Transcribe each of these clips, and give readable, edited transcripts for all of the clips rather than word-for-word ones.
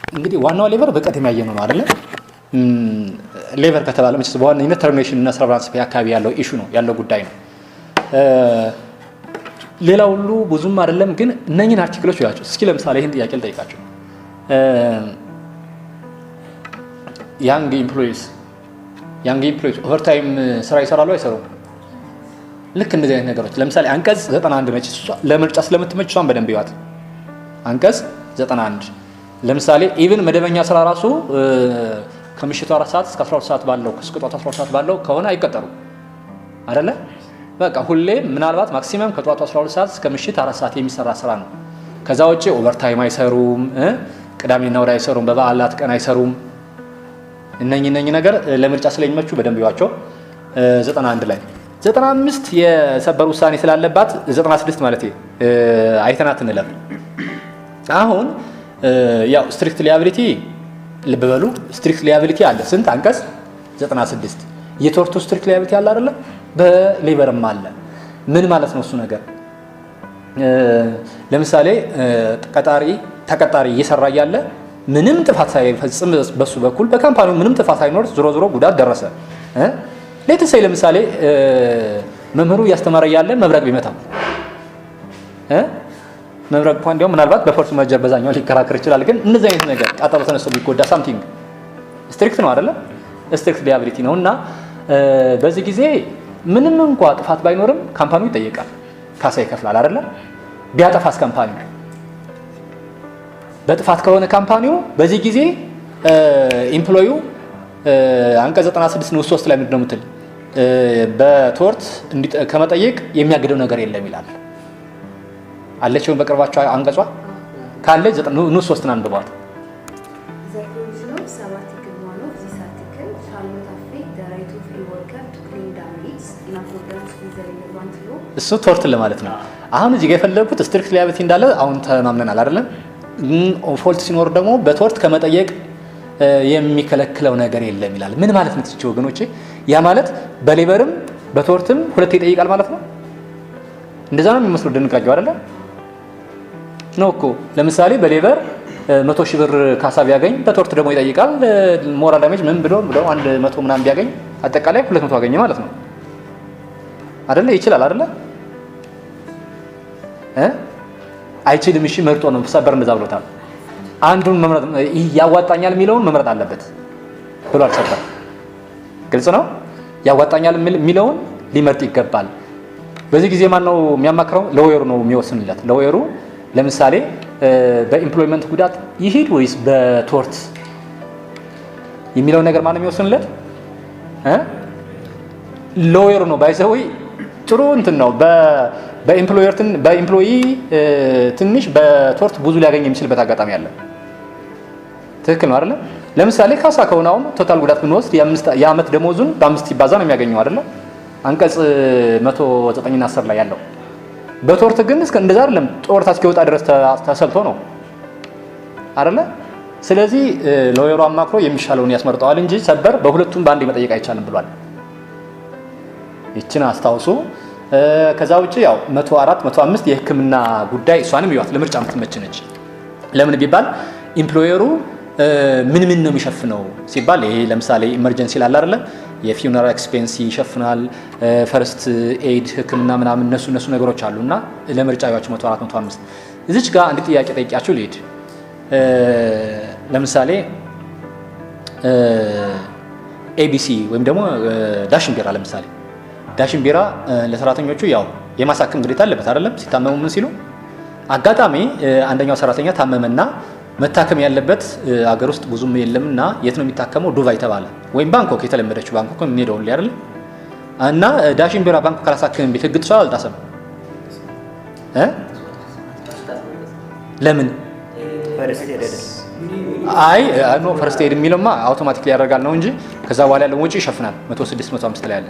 እንግዲህ ዋናው ሌበር በቀጥ የሚያየው ነው አይደለ? ሌበር ከተባለ መቼስ በዋነኝነት ተርሚኔሽን እና ሰቨራንስ ፔይ አካባቢ ያለው ኢሹ ነው ያለው ጉዳይ ነው። ሌላ ሁሉ ብዙም አይደለም። ግን እነኚህን አርቲክሎች ያቸው እስኪ ለምሳሌ ይሄን ጥያቄ ልጠይቃችሁ። ያንግ ኢምፕሎይስ ኦቨርታይም ስራ ይሰራሉ አይሰሩም? ልክ እንደዚህ አይነት ነገሮች ለምሳሌ አንቀጽ 91 ነች ለምርጫ ስለምትመች እሷን በደንብ ይዋት። አንቀጽ 91 ለምሳሌ ኢቭን መደበኛ ስራ ራሱ ከምሽቱ 4 ሰዓት እስከ 12 ሰዓት ባለው እስከ ጠዋት 12 ሰዓት ባለው ከሆነ አይቀጠሩም አይደለ? በቃ ሁሌ ምናልባት ማክሲመም ከጠዋቱ 12 ሰዓት እስከ ምሽት 4 ሰዓት የሚሰራ ስራ ነው። ከዛ ውጪ ኦቨርታይም አይሰሩም፣ ቅዳሜና እሁድ አይሰሩም፣ በበዓላት ቀን አይሰሩም። እነኚህ ነገር ለምርጫ ስለሚመቹ በደንብ ይዋቸው። 91 ላይ 95 የሰበር ውሳኔ ስላለባት 96 ማለት አይተናት እንለፍ። አሁን ያው ስትሪክት ሊያቢሊቲ ልብ በሉ፣ ስትሪክት ሊያቢሊቲ አለ። ስንት አንቀጽ 96 የቶርቱ ስትሪክት ሊያቢሊቲ አለ አይደለ? በሌበርም አለ። ምን ማለት ነው እሱ ነገር? ለምሳሌ ተቀጣሪ እየሰራ ያለ ምንም ጥፋት ሳይፈጽም በሱ በኩል በካምፓኒው ምንም ጥፋት ሳይኖር ዞሮ ጉዳት ደረሰ። ለምሳሌ ለምሳሌ መምህሩ እያስተማረ ያለ መብረቅ ቢመታው መብረቅ እንኳን እንዲያውም ምናልባት በፎርስ መጀር በዛኛው ሊከራከር ይችላል። ግን እንደዚህ አይነት ነገር ቃጠሎ ተነስቶ ቢጎዳ ሳምቲንግ ስትሪክት ነው አይደለ? ስትሪክት ሊያቢሊቲ ነው። እና በዚህ ጊዜ ምንም እንኳን ጥፋት ባይኖርም ካምፓኒው ይጠየቃል፣ ካሳ ይከፍላል አይደለ? ቢያጠፋስ ካምፓኒው በጥፋት ከሆነ ካምፓኒው በዚህ ጊዜ ኢምፕሎዩ አንቀጽ 96 ንዑስ 3 ላይ ምንድነው የምትል በቶርት ከመጠየቅ የሚያግደው ነገር የለም ይላል። አለችው በቅርባቸው አንቀጿ ካለች ንዑስ 3 አንብቧት። እሱ ቶርት ለማለት ነው። አሁን እዚህ ጋር የፈለኩት ስትሪክት ሊያቢሊቲ እንዳለ አሁን ተማምነናል አይደለም? ፎልት ሲኖር ደግሞ በቶርት ከመጠየቅ የሚከለክለው ነገር የለም ይላል። ምን ማለት ነው ትችው ወገኖቼ? ያ ማለት በሌበርም በቶርትም ሁለቴ ይጠይቃል ማለት ነው። እንደዛ ነው የሚመስለው ድንጋጌው አይደለ? ነው እኮ ለምሳሌ በሌበር 100 ሺህ ብር ካሳ ቢያገኝ በቶርት ደግሞ ይጠይቃል። ሞራል ዳሜጅ ምን ብሎ 100 ምናምን ቢያገኝ አጠቃላይ 200 አገኘ ማለት ነው አይደለ? ይችላል አይደለ? አይችልም። እሺ መርጦ ነው ሰበር እንደዛ ብሎታል። አንዱን መምረጥ ያዋጣኛል የሚለውን መምረጥ አለበት ብሏል ሰበር። ግልጽ ነው። ያዋጣኛል የሚለውን ሊመርጥ ይገባል። በዚህ ጊዜ ማን ነው የሚያማክረው? ሎየሩ ነው የሚወስንለት። ሎየሩ ለምሳሌ በኢምፕሎይመንት ጉዳት ይሄድ ወይስ በቶርት የሚለው ነገር ማን ነው የሚወስንለት? ሎየሩ ነው። ባይዘው ጥሩ እንትን ነው። በኢምፕሎይ ትንሽ በቶርት ብዙ ሊያገኝ የሚችልበት አጋጣሚ አለ። ትክክል ነው አይደለ? ለምሳሌ ካሳ ከሆነ አሁን ቶታል ጉዳት ብንወስድ የአመት ደሞዙን በ5 ይባዛ ነው የሚያገኘው አይደለ? አንቀጽ 109 እና 10 ላይ ያለው። በቶርት ግን እስከ እንደዛ አይደለም። ጦርታ እስኪወጣ ድረስ ተሰልቶ ነው አይደለ? ስለዚህ ሎየሩ አማክሮ የሚሻለውን ያስመርጠዋል እንጂ ሰበር በሁለቱም በአንድ መጠየቅ አይቻልም ብሏል። ይችን አስታውሱ። ከዛ ውጪ ያው 104 105 የህክምና ጉዳይ እሷንም ይዋት ለምርጫ የምትመች ነች። ለምን ቢባል ኢምፕሎየሩ ምን ነው የሚሸፍነው ሲባል ይሄ ለምሳሌ ኢመርጀንሲ ላለ አይደለ የፊውነራል ኤክስፔንስ ይሸፍናል፣ ፈርስት ኤድ ህክምና ምናምን እነሱ ነገሮች አሉና ለምርጫ ያዋች 104 105 እዚች ጋር አንድ ጥያቄ ጠይቂያችሁ ልሂድ። ለምሳሌ ኤቢሲ ወይም ደግሞ ዳሽን ቢራ ለምሳሌ ዳሽን ቢራ ለሰራተኞቹ ያው የማሳከም ግዴታ አለበት አይደለም? ሲታመሙ ምን ሲሉ አጋጣሚ አንደኛው ሰራተኛ ታመመና መታከም ያለበት አገር ውስጥ ብዙም የለምና የት ነው የሚታከመው? ዱባይ ተባለ ወይም ባንኮክ፣ የተለመደችው ባንኮክ ምን ሄደው አይደል? እና ዳሽን ቢራ ባንኮክ ካላሳከም ቤት ህግ ጥሷል አልጣሰም? ለምን? አይ ኖ ፈርስት ኤድ የሚለውማ አውቶማቲክሊ ያደርጋል ነው እንጂ ከዛ በኋላ ያለው ወጪ ይሸፍናል። 106 105 ላይ ያለ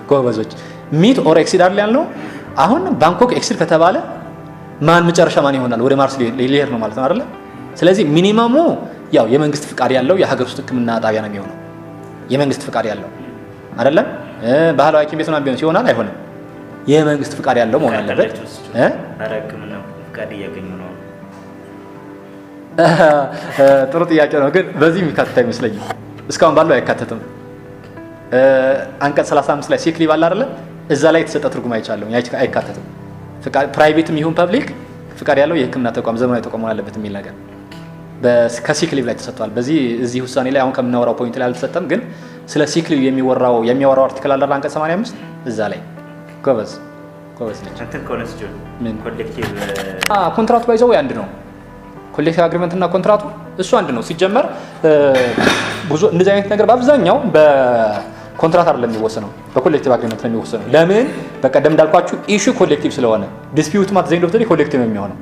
ጎበዞች ሚት ኦር ኤክሲድ አይደል ያለው። አሁን ባንኮክ ኤክሲድ ከተባለ ማን መጨረሻ ማን ይሆናል? ወደ ማርስ ሊሄድ ነው ማለት ነው አይደል? ስለዚህ ሚኒመሙ ያው የመንግስት ፍቃድ ያለው የሀገር ውስጥ ህክምና ጣቢያ ነው የሚሆነው። የመንግስት ፍቃድ ያለው አይደለም። ባህላዊ ሐኪም ቤት ነው ቢሆን ሲሆናል አይሆንም። የመንግስት ፍቃድ ያለው መሆን አለበት። ጥሩ ጥያቄ ነው፣ ግን በዚህ የሚካተት አይመስለኝም። እስካሁን ባለው አይካተትም። አንቀጽ 35 ላይ ሲክ ሊቭ አለ አይደለ? እዛ ላይ የተሰጠ ትርጉም አይቻለሁ። አይካተትም። ፕራይቬትም ይሁን ፐብሊክ ፍቃድ ያለው የሕክምና ተቋም ዘመናዊ ተቋም መሆን አለበት የሚል ነገር ከሲክ ሊቭ ላይ ተሰጥቷል። እዚህ ውሳኔ ላይ አሁን ከምናወራው ፖይንት ላይ አልተሰጠም፣ ግን ስለ ሲክ ሊቭ የሚያወራው አርቲክል አለ አንቀጽ 85 እዛ ላይ ጎበዝ ነች። ኮንትራቱ ባይዘው አንድ ነው። ኮሌክቲቭ አግሪመንት እና ኮንትራቱ እሱ አንድ ነው። ሲጀመር ብዙ እንደዚህ አይነት ነገር በአብዛኛው በኮንትራት አይደለም የሚወሰነው፣ በኮሌክቲቭ አግሪመንት ነው የሚወሰነው። ለምን? በቀደም እንዳልኳችሁ ኢሹ ኮሌክቲቭ ስለሆነ ዲስፒዩት ማት ዘንድ ኦፍ ኮሌክቲቭ ነው የሚሆነው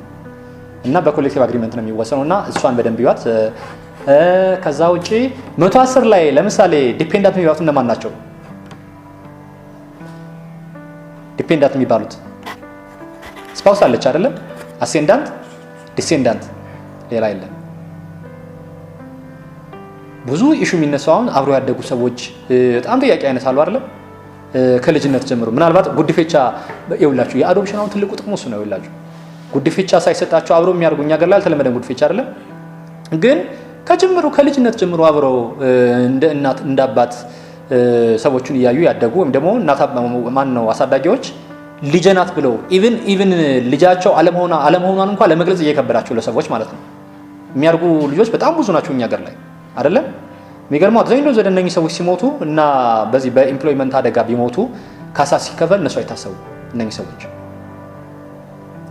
እና በኮሌክቲቭ አግሪመንት ነው የሚወሰነው እና እሷን በደንብ ይዋት። ከዛ ውጪ 110 ላይ ለምሳሌ ዲፔንዳንት የሚባሉት እነማን ናቸው? ዲፔንዳንት የሚባሉት ስፓውስ አለች አይደለም? አሴንዳንት፣ ዲሴንዳንት፣ ሌላ የለም። ብዙ ኢሹ የሚነሳው አሁን አብሮ ያደጉ ሰዎች በጣም ጥያቄ ያነሳሉ አይደለም? ከልጅነት ጀምሮ ምናልባት ጉድፌቻ ይውላችሁ። የአዶፕሽን አሁን ትልቁ ጥቅሙ እሱ ነው። ይውላችሁ ጉድፌቻ ሳይሰጣቸው አብሮ የሚያርጉ እኛ ሀገር ላይ አልተለመደም ጉድፌቻ አይደለም? ግን ከጀምሮ ከልጅነት ጀምሮ አብረው እንደ እናት እንደ አባት ሰዎችን እያዩ ያደጉ ወይም ደግሞ ማን ነው አሳዳጊዎች ልጅናት ብለው ኢቭን ልጃቸው አለመሆኗን እንኳን ለመግለጽ እየከበዳቸው ለሰዎች ማለት ነው የሚያርጉ ልጆች በጣም ብዙ ናቸው እኛ ሀገር ላይ አይደለም? የሚገርመው አብዛኛው ዘደነኝ ሰዎች ሲሞቱ እና በዚህ በኢምፕሎይመንት አደጋ ቢሞቱ ካሳ ሲከፈል እነሱ አይታሰቡ። እነኚህ ሰዎች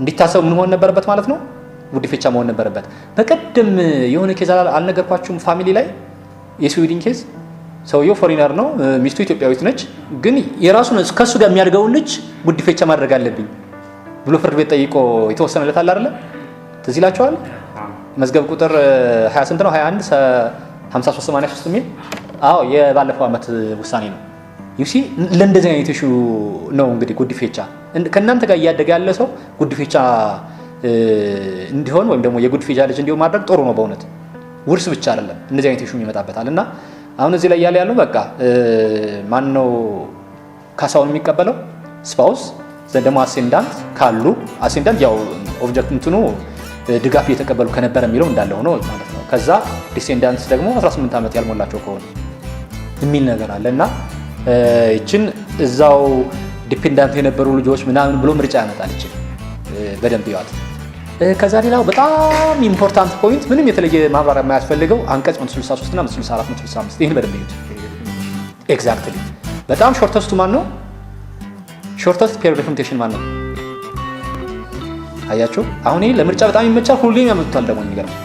እንዲታሰቡ ምን መሆን ነበረበት ማለት ነው? ጉድፌቻ መሆን ነበረበት። በቀደም የሆነ ኬዝ አልነገርኳችሁም? ፋሚሊ ላይ የስዊድን ኬዝ ሰውየው ፎሪነር ነው፣ ሚስቱ ኢትዮጵያዊት ነች። ግን የራሱን ከሱ ጋር የሚያድገውን ልጅ ጉድፌቻ ማድረግ አለብኝ ብሎ ፍርድ ቤት ጠይቆ የተወሰነለት አለ አይደለ? ትዝ ይላችኋል? መዝገብ ቁጥር 28 ነው 21 5383 የሚል አዎ፣ የባለፈው ዓመት ውሳኔ ነው። ዩሲ ለእንደዚህ አይነት ኢሹ ነው እንግዲህ ጉድፌቻ ከእናንተ ጋር እያደገ ያለ ሰው ጉድፌቻ እንዲሆን ወይም ደግሞ የጉድፌቻ ልጅ እንዲሆን ማድረግ ጥሩ ነው። በእውነት ውርስ ብቻ አይደለም እንደዚህ አይነት ኢሹ ይመጣበታል። እና አሁን እዚህ ላይ ያለው በቃ ማን ነው ካሳውን የሚቀበለው? ስፓውስ ዘንድ ደግሞ አሴንዳንት ካሉ አሴንዳንት ያው ኦብጀክት እንትኑ ድጋፍ እየተቀበሉ ከነበረ የሚለው እንዳለ ሆኖ ማለት ነው። ከዛ ዲሴንዳንትስ ደግሞ 18 ዓመት ያልሞላቸው ከሆነ የሚል ነገር አለ እና ይችን እዛው ዲፔንዳንት የነበሩ ልጆች ምናምን ብሎ ምርጫ ያመጣል። ይችል በደንብ ይዋት። ከዛ ሌላው በጣም ኢምፖርታንት ፖይንት ምንም የተለየ ማብራሪያ የማያስፈልገው አንቀጽ 163 እና 164 165 ይህን በደንብ ይዩት። ኤግዛክትሊ በጣም ሾርተስቱ ማን ነው? ሾርተስት ፔሪድ ኦፍ ሊሚቴሽን ማን ነው? አያችሁ፣ አሁን ይሄ ለምርጫ በጣም ይመቻል። ሁሌም ያመጡታል ደግሞ የሚገርም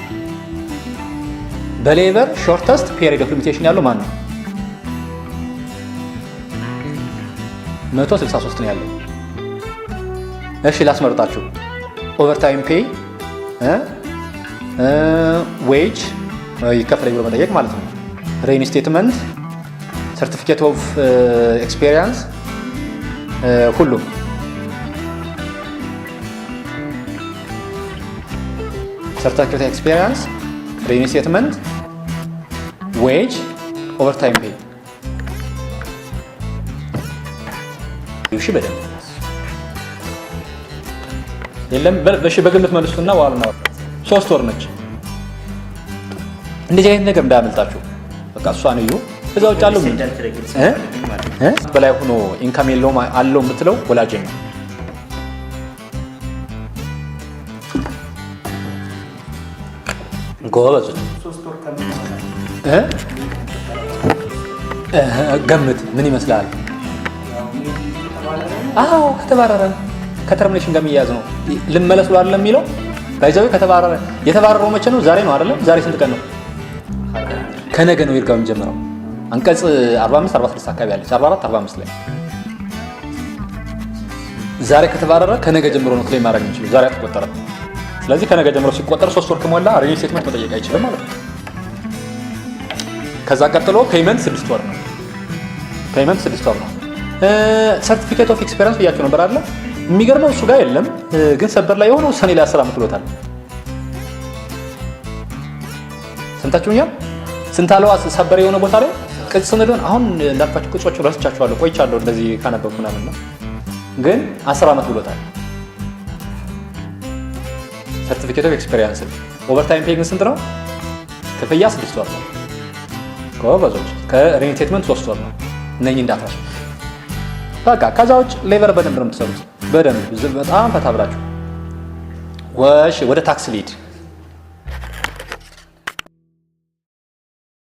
በሌበር ሾርተስት ፔሪድ ኦፍ ሊሚቴሽን ያለው ማን ነው? 163 ነው ያለው። እሺ ላስመርጣችሁ። ኦቨርታይም ፔይ ዌጅ ይከፈል ብሎ መጠየቅ ማለት ነው። ሬኢንስቴትመንት፣ ሰርቲፊኬት ኦፍ ኤክስፔሪየንስ፣ ሁሉም ሰርቲፊኬት ኦፍ ኤክስፔሪየንስ፣ ሬኢንስቴትመንት፣ ዌጅ፣ ኦቨርታይም ፔይ ይውሽ በደንብ የለም በሺ በግምት መልሱና ዋልና 3 ወር ነች። እንደዚህ አይነት ነገር እንዳያመልጣችሁ በቃ እሷን እዩ። ከዛ ውጭ አለው በላይ ሆኖ ኢንካም የለውም አለው የምትለው ወላጅ ነው። ጎበዝ ገምት ምን ይመስላል? አዎ ከተባረረ ከተርሚኔሽን ጋር የሚያያዝ ነው። ልመለስ ብሎ አይደለም የሚለው ባይዘው ከተባረረ የተባረረው መቼ ነው? ዛሬ ነው አይደለም? ዛሬ ስንት ቀን ነው? ከነገ ነው ይርጋው የሚጀምረው። አንቀጽ 45 46 አካባቢ አለች 44 45 ላይ ዛሬ ከተባረረ ከነገ ጀምሮ ነው ክሌም ማድረግ የሚችለው። ዛሬ አትቆጠረም። ስለዚህ ከነገ ጀምሮ ሲቆጠር 3 ወር ከሞላ ሬኢንስቴትመንት መጠየቅ አይችልም ማለት ነው። ከዛ ቀጥሎ ፔይመንት 6 ወር ነው። ፔይመንት 6 ወር ነው። ሰርቲፊኬት ኦፍ ኤክስፔሪየንስ ብያቸው ነበር አይደል? የሚገርመው እሱ ጋር የለም፣ ግን ሰበር ላይ የሆነው ሰኔ ላይ 10 ዓመት ብሎታል። ሰምታችሁኛል? ስንታለው ሰበር የሆነ ቦታ ላይ ቅጽ ስንልን አሁን እንዳልኳችሁ ቅጾቹ ረስቻችኋለሁ፣ ቆይቻለሁ እንደዚህ ካነበብኩ ምናምን ነው። ግን 10 ዓመት ብሎታል። ሰርቲፊኬት ኦፍ ኤክስፔሪየንስ። ኦቨርታይም ፔይንግ ስንት ነው? ክፍያ 6 ወር ነው ጎበዞች። ከሪኢንስቴትመንት 3 ወር ነው። እነኚህ እንዳትረሱ በቃ። ከዛ ውጭ ሌበር በደንብ ነው የምትሰሩት፣ በደንብ በጣም ፈታ ብላችሁ። ወደ ታክስ ሊድ